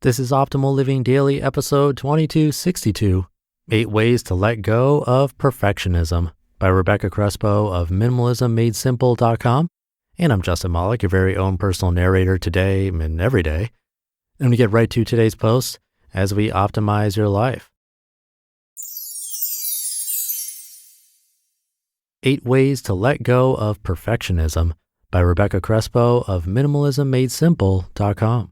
This is Optimal Living Daily, episode 2262, 8 Ways to Let Go of Perfectionism by Crespo of Minimalism And I'm Justin Malik, your very own personal narrator today and every day. And we get right to today's post as we optimize your life. 8 Ways to Let Go of Perfectionism by Crespo of Minimalism.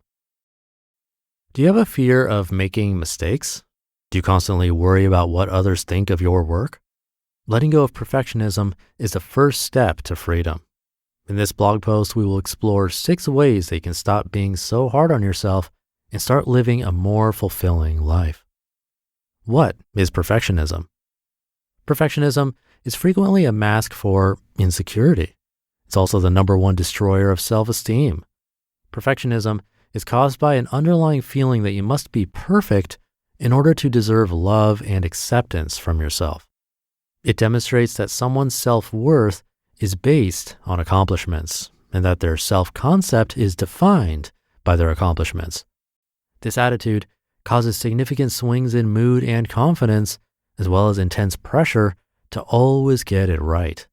Do you have a fear of making mistakes? Do you constantly worry about what others think of your work? Letting go of perfectionism is the first step to freedom. In this blog post, we will explore 6 ways that you can stop being so hard on yourself and start living a more fulfilling life. What is perfectionism? Perfectionism is frequently a mask for insecurity. It's also the number one destroyer of self-esteem. Perfectionism is caused by an underlying feeling that you must be perfect in order to deserve love and acceptance from yourself. It demonstrates that someone's self-worth is based on accomplishments and that their self-concept is defined by their accomplishments. This attitude causes significant swings in mood and confidence, as well as intense pressure to always get it right.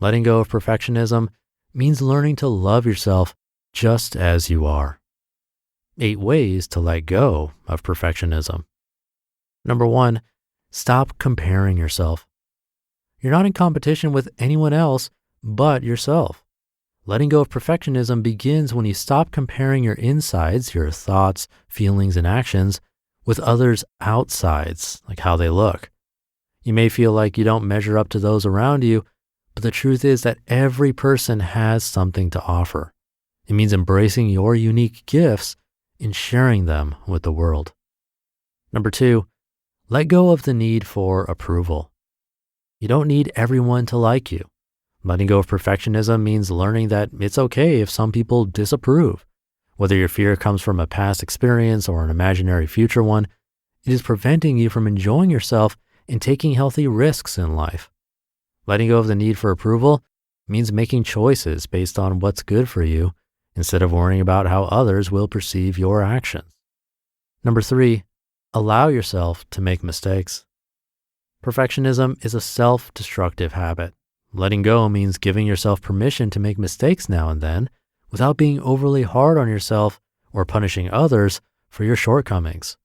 Letting go of perfectionism means learning to love yourself just as you are. 8 ways to let go of perfectionism. Number 1, stop comparing yourself. You're not in competition with anyone else but yourself. Letting go of perfectionism begins when you stop comparing your insides, your thoughts, feelings, and actions with others' outsides, like how they look. You may feel like you don't measure up to those around you, but the truth is that every person has something to offer. It means embracing your unique gifts and sharing them with the world. Number 2, let go of the need for approval. You don't need everyone to like you. Letting go of perfectionism means learning that it's okay if some people disapprove. Whether your fear comes from a past experience or an imaginary future one, it is preventing you from enjoying yourself and taking healthy risks in life. Letting go of the need for approval means making choices based on what's good for you instead of worrying about how others will perceive your actions. Number 3, allow yourself to make mistakes. Perfectionism is a self-destructive habit. Letting go means giving yourself permission to make mistakes now and then without being overly hard on yourself or punishing others for your shortcomings.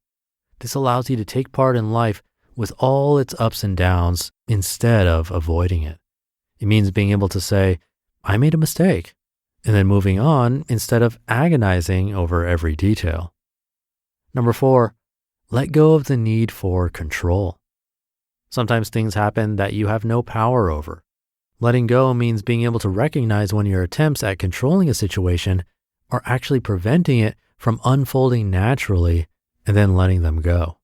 This allows you to take part in life with all its ups and downs instead of avoiding it. It means being able to say, I made a mistake, and then moving on instead of agonizing over every detail. Number 4, let go of the need for control. Sometimes things happen that you have no power over. Letting go means being able to recognize when your attempts at controlling a situation are actually preventing it from unfolding naturally and then letting them go.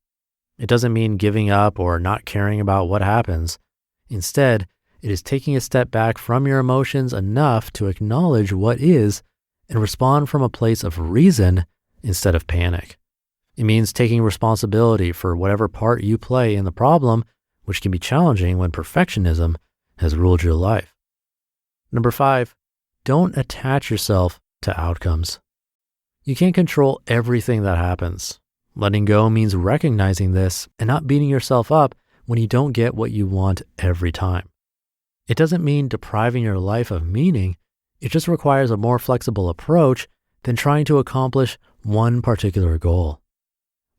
It doesn't mean giving up or not caring about what happens. Instead, it is taking a step back from your emotions enough to acknowledge what is and respond from a place of reason instead of panic. It means taking responsibility for whatever part you play in the problem, which can be challenging when perfectionism has ruled your life. Number 5, don't attach yourself to outcomes. You can't control everything that happens. Letting go means recognizing this and not beating yourself up when you don't get what you want every time. It doesn't mean depriving your life of meaning. It just requires a more flexible approach than trying to accomplish one particular goal.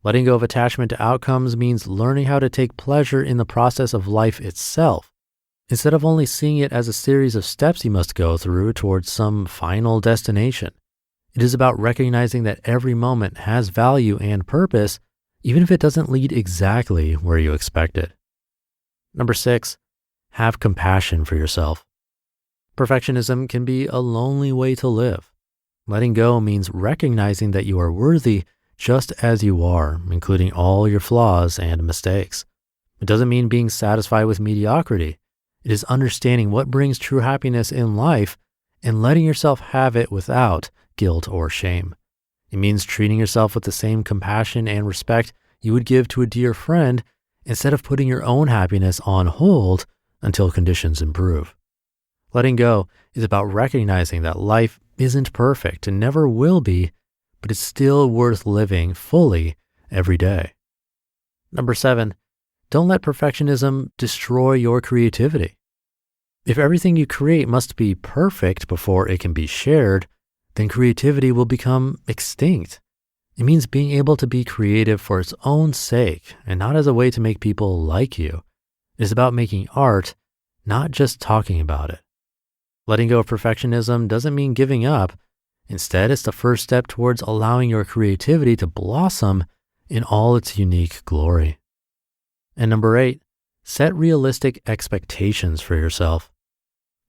Letting go of attachment to outcomes means learning how to take pleasure in the process of life itself, instead of only seeing it as a series of steps you must go through towards some final destination. It is about recognizing that every moment has value and purpose, even if it doesn't lead exactly where you expected. Number 6, have compassion for yourself. Perfectionism can be a lonely way to live. Letting go means recognizing that you are worthy just as you are, including all your flaws and mistakes. It doesn't mean being satisfied with mediocrity. It is understanding what brings true happiness in life and letting yourself have it without guilt or shame. It means treating yourself with the same compassion and respect you would give to a dear friend instead of putting your own happiness on hold until conditions improve. Letting go is about recognizing that life isn't perfect and never will be, but it's still worth living fully every day. Number 7, don't let perfectionism destroy your creativity. If everything you create must be perfect before it can be shared, then creativity will become extinct. It means being able to be creative for its own sake and not as a way to make people like you. It is about making art, not just talking about it. Letting go of perfectionism doesn't mean giving up. Instead, it's the first step towards allowing your creativity to blossom in all its unique glory. And number 8, set realistic expectations for yourself.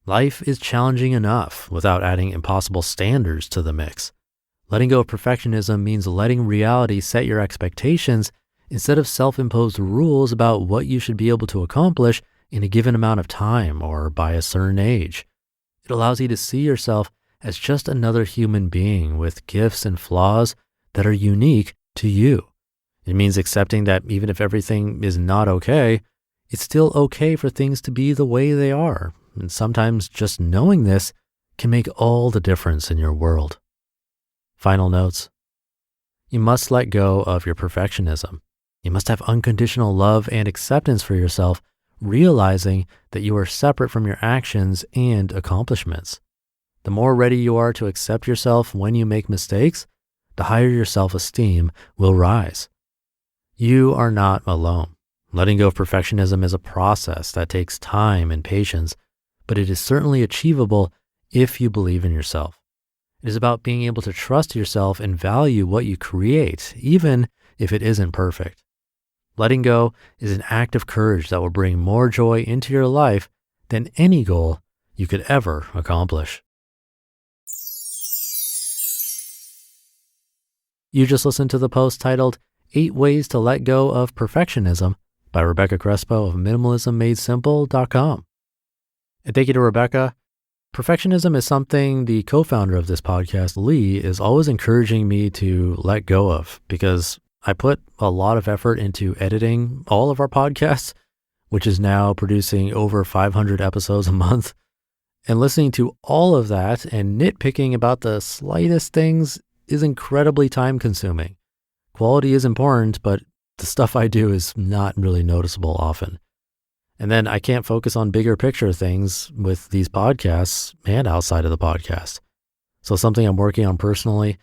Life is challenging enough without adding impossible standards to the mix. Letting go of perfectionism means letting reality set your expectations instead of self-imposed rules about what you should be able to accomplish in a given amount of time or by a certain age. It allows you to see yourself as just another human being with gifts and flaws that are unique to you. It means accepting that even if everything is not okay, it's still okay for things to be the way they are. And sometimes just knowing this can make all the difference in your world. Final notes. You must let go of your perfectionism. You must have unconditional love and acceptance for yourself, realizing that you are separate from your actions and accomplishments. The more ready you are to accept yourself when you make mistakes, the higher your self-esteem will rise. You are not alone. Letting go of perfectionism is a process that takes time and patience, but it is certainly achievable if you believe in yourself. It is about being able to trust yourself and value what you create, even if it isn't perfect. Letting go is an act of courage that will bring more joy into your life than any goal you could ever accomplish. You just listened to the post titled 8 Ways to Let Go of Perfectionism by Rebecca Crespo of minimalismmadesimple.com. And thank you to Rebecca. Perfectionism is something the co-founder of this podcast, Lee, is always encouraging me to let go of because I put a lot of effort into editing all of our podcasts, which is now producing over 500 episodes a month. And listening to all of that and nitpicking about the slightest things is incredibly time consuming. Quality is important, but the stuff I do is not really noticeable often. And then I can't focus on bigger picture things with these podcasts and outside of the podcast. So something I'm working on personally.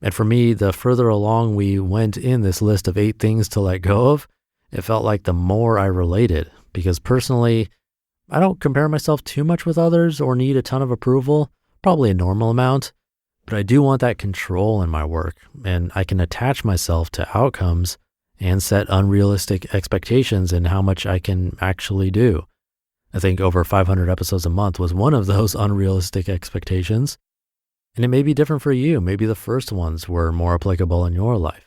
And for me, the further along we went in this list of 8 things to let go of, it felt like the more I related, because personally, I don't compare myself too much with others or need a ton of approval, probably a normal amount, but I do want that control in my work, and I can attach myself to outcomes and set unrealistic expectations in how much I can actually do. I think over 500 episodes a month was one of those unrealistic expectations. And it may be different for you. Maybe the first ones were more applicable in your life.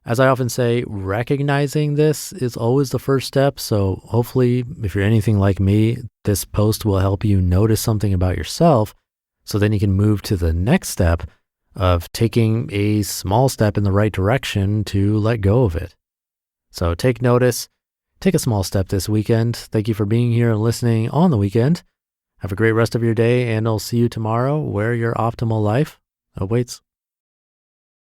As I often say, recognizing this is always the first step. So hopefully, if you're anything like me, this post will help you notice something about yourself so then you can move to the next step of taking a small step in the right direction to let go of it. So take notice, take a small step this weekend. Thank you for being here and listening on the weekend. Have a great rest of your day, and I'll see you tomorrow where your optimal life awaits.